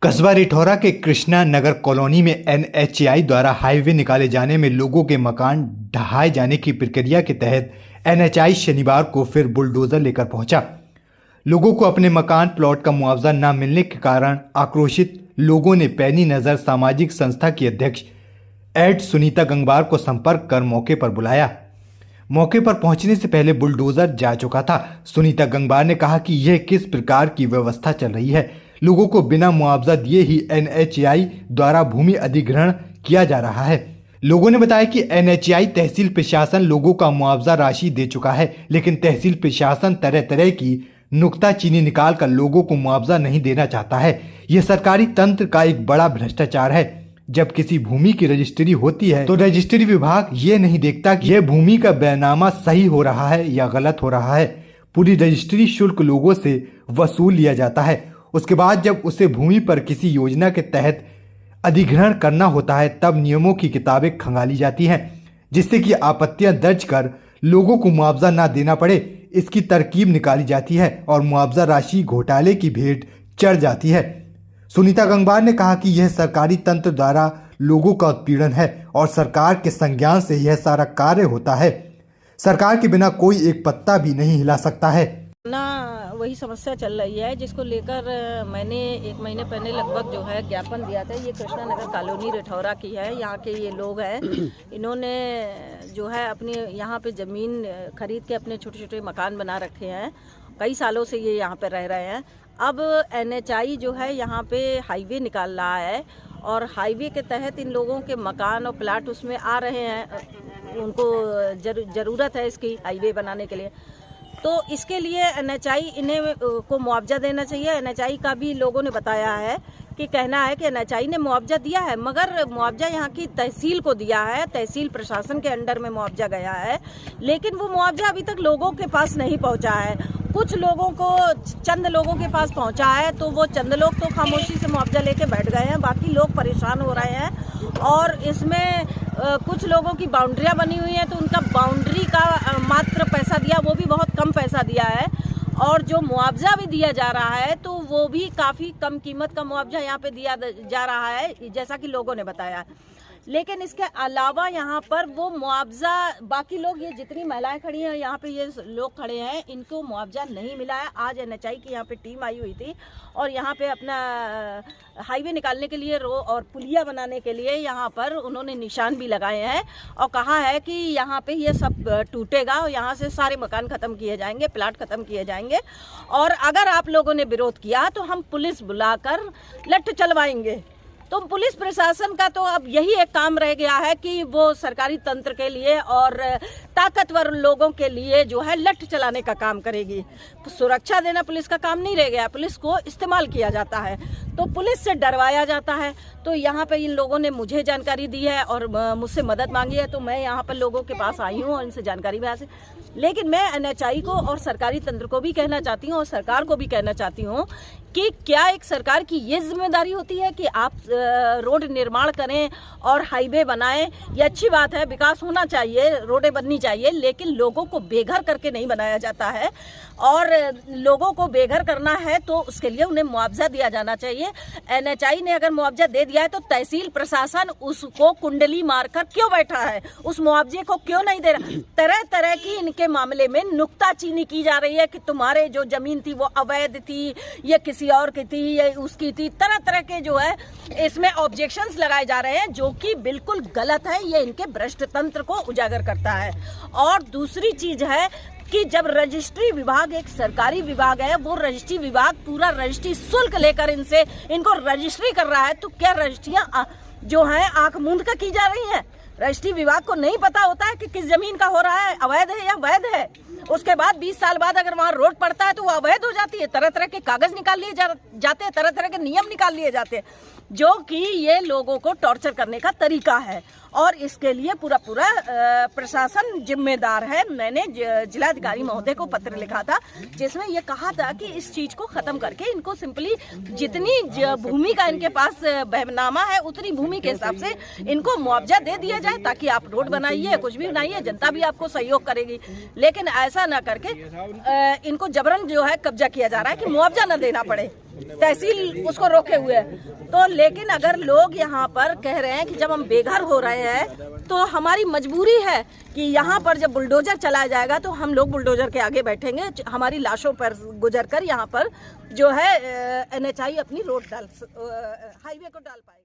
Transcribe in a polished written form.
कस्बा रिठौरा के कृष्णा नगर कॉलोनी में एनएचएआई द्वारा हाईवे निकाले जाने में लोगों के मकान ढहाए जाने की प्रक्रिया के तहत एनएचएआई शनिवार को फिर बुलडोजर लेकर पहुंचा। लोगों को अपने मकान प्लॉट का मुआवजा न मिलने के कारण आक्रोशित लोगों ने पैनी नजर सामाजिक संस्था की अध्यक्ष एड सुनीता गंगवार को संपर्क कर मौके पर बुलाया। मौके पर पहुंचने से पहले बुलडोजर जा चुका था। सुनीता गंगवार ने कहा कि यह किस प्रकार की व्यवस्था चल रही है। लोगों को बिना मुआवजा दिए ही एनएचएआई द्वारा भूमि अधिग्रहण किया जा रहा है। लोगों ने बताया कि एनएचएआई तहसील प्रशासन लोगों का मुआवजा राशि दे चुका है, लेकिन तहसील प्रशासन तरह तरह की नुक्ताचीनी निकाल कर लोगों को मुआवजा नहीं देना चाहता है। यह सरकारी तंत्र का एक बड़ा भ्रष्टाचार है। जब किसी भूमि की रजिस्ट्री होती है तो रजिस्ट्री विभाग ये नहीं देखता कि यह भूमि का बैनामा सही हो रहा है या गलत हो रहा है। पूरी रजिस्ट्री शुल्क लोगों से वसूल लिया जाता है। उसके बाद जब उसे भूमि पर किसी योजना के तहत अधिग्रहण करना होता है तब नियमों की किताबें खंगाली जाती हैं, जिससे कि आपत्तियां दर्ज कर लोगों को मुआवजा ना देना पड़े। इसकी तरकीब निकाली जाती है और मुआवजा राशि घोटाले की भेंट चढ़ जाती है। सुनीता गंगवार ने कहा कि यह सरकारी तंत्र द्वारा लोगों का उत्पीड़न है और सरकार के संज्ञान से यह सारा कार्य होता है। सरकार के बिना कोई एक पत्ता भी नहीं हिला सकता है। वही समस्या चल रही है जिसको लेकर मैंने 1 महीने पहले लगभग जो है ज्ञापन दिया था। ये कृष्णा नगर कॉलोनी रिठौरा की है। यहाँ के ये लोग हैं, इन्होंने जो है अपने यहाँ पे ज़मीन खरीद के अपने छोटे छोटे मकान बना रखे हैं। कई सालों से ये यहाँ पे रह रहे हैं। अब एनएचएआई जो है यहाँ पे हाईवे निकाल रहा है और हाईवे के तहत इन लोगों के मकान और प्लाट उसमें आ रहे हैं। उनको ज़रूरत है इसकी हाईवे बनाने के लिए, तो इसके लिए एनएचएआई इन्हें को मुआवजा देना चाहिए। एनएचएआई का भी लोगों ने बताया है कि कहना है कि एनएचएआई ने मुआवजा दिया है, मगर मुआवजा यहाँ की तहसील को दिया है। तहसील प्रशासन के अंडर में मुआवजा गया है, लेकिन वो मुआवजा अभी तक लोगों के पास नहीं पहुँचा है। कुछ लोगों को, चंद लोगों के पास पहुँचा है, तो वो चंद लोग तो खामोशी से मुआवजा लेके बैठ गए हैं। बाकी लोग परेशान हो रहे हैं और इसमें कुछ लोगों की बाउंड्रियाँ बनी हुई हैं, तो उनका बाउंड्री का मात्र पैसा दिया, वो भी बहुत कम पैसा दिया है। और जो मुआवजा भी दिया जा रहा है तो वो भी काफ़ी कम कीमत का मुआवजा यहाँ पे दिया जा रहा है, जैसा कि लोगों ने बताया। लेकिन इसके अलावा यहाँ पर वो मुआवजा, बाकी लोग, ये जितनी महिलाएं खड़ी हैं यहाँ पे, ये लोग खड़े हैं, इनको मुआवजा नहीं मिला है। आज एनएचएआई की यहाँ पे टीम आई हुई थी और यहाँ पे अपना हाईवे निकालने के लिए और पुलिया बनाने के लिए यहाँ पर उन्होंने निशान भी लगाए हैं और कहा है कि यहाँ पे ये सब टूटेगा और यहाँ से सारे मकान ख़त्म किए जाएंगे, प्लाट ख़त्म किए जाएंगे। और अगर आप लोगों ने विरोध किया तो हम पुलिस बुलाकर लठ चलवाएंगे। तो पुलिस प्रशासन का तो अब यही एक काम रह गया है कि वो सरकारी तंत्र के लिए और ताकतवर लोगों के लिए जो है लठ चलाने का काम करेगी। सुरक्षा देना पुलिस का काम नहीं रह गया। पुलिस को इस्तेमाल किया जाता है, तो पुलिस से डरवाया जाता है। तो यहाँ पे इन लोगों ने मुझे जानकारी दी है और मुझसे मदद मांगी है, तो मैं यहाँ पर लोगों के पास आई हूँ और इनसे जानकारी भी हासिल। लेकिन मैं एनएचएआई को और सरकारी तंत्र को भी कहना चाहती हूँ और सरकार को भी कहना चाहती हूँ कि क्या एक सरकार की ये जिम्मेदारी होती है कि आप रोड निर्माण करें और हाईवे बनाएं। ये अच्छी बात है, विकास होना चाहिए, रोडें बननी चाहिए, लेकिन लोगों को बेघर करके नहीं बनाया जाता है। और लोगों को बेघर करना है तो उसके लिए उन्हें मुआवजा दिया जाना चाहिए। एनएचएआई ने अगर मुआवजा दे दिया है तो तहसील प्रशासन उसको कुंडली मारकर क्यों बैठा है, उस मुआवजे को क्यों नहीं दे रहा। तरह तरह की इनके मामले में नुक्ताचीनी की जा रही है कि तुम्हारे जो जमीन थी वो अवैध थी, ये किसी और की थी, ये उसकी थी। तरह तरह के जो है इसमें ऑब्जेक्शंस लगाए जा रहे हैं, जो कि बिल्कुल गलत है। ये इनके भ्रष्ट तंत्र को उजागर करता है। और दूसरी चीज है कि जब रजिस्ट्री विभाग एक सरकारी विभाग है, वो रजिस्ट्री विभाग पूरा रजिस्ट्री शुल्क लेकर इनको रजिस्ट्री कर रहा है, तो क्या रजिस्ट्रियां जो हैं आंख मूंद कर की जा रही हैं? रजिस्ट्री विभाग को नहीं पता होता है कि किस जमीन का हो रहा है, अवैध है या वैध है। उसके बाद 20 साल बाद अगर वहाँ रोड पड़ता है तो वो अवैध हो जाती है। तरह तरह के कागज निकाल लिए जाते हैं, तरह तरह के नियम निकाल लिए जाते हैं, जो कि ये लोगों को टॉर्चर करने का तरीका है। और इसके लिए पूरा प्रशासन जिम्मेदार है। मैंने जिलाधिकारी महोदय को पत्र लिखा था जिसमें ये कहा था कि इस चीज को खत्म करके इनको सिंपली जितनी भूमि का इनके पास बैनामा है उतनी भूमि के हिसाब से इनको मुआवजा दे दिया जाए। है, ताकि आप रोड बनाइए, कुछ भी बनाइए, जनता भी आपको सहयोग करेगी। लेकिन ऐसा ना करके इनको जबरन जो है कब्जा किया जा रहा है कि मुआवजा न देना पड़े, तहसील उसको रोके हुए है। तो लेकिन अगर लोग यहाँ पर कह रहे हैं कि जब हम बेघर हो रहे हैं तो हमारी मजबूरी है कि यहाँ पर जब बुलडोजर चलाया जाएगा तो हम लोग बुलडोजर के आगे बैठेंगे, हमारी लाशों पर गुजर कर यहाँ पर जो है NHI अपनी रोड हाईवे को डाल पाएगा।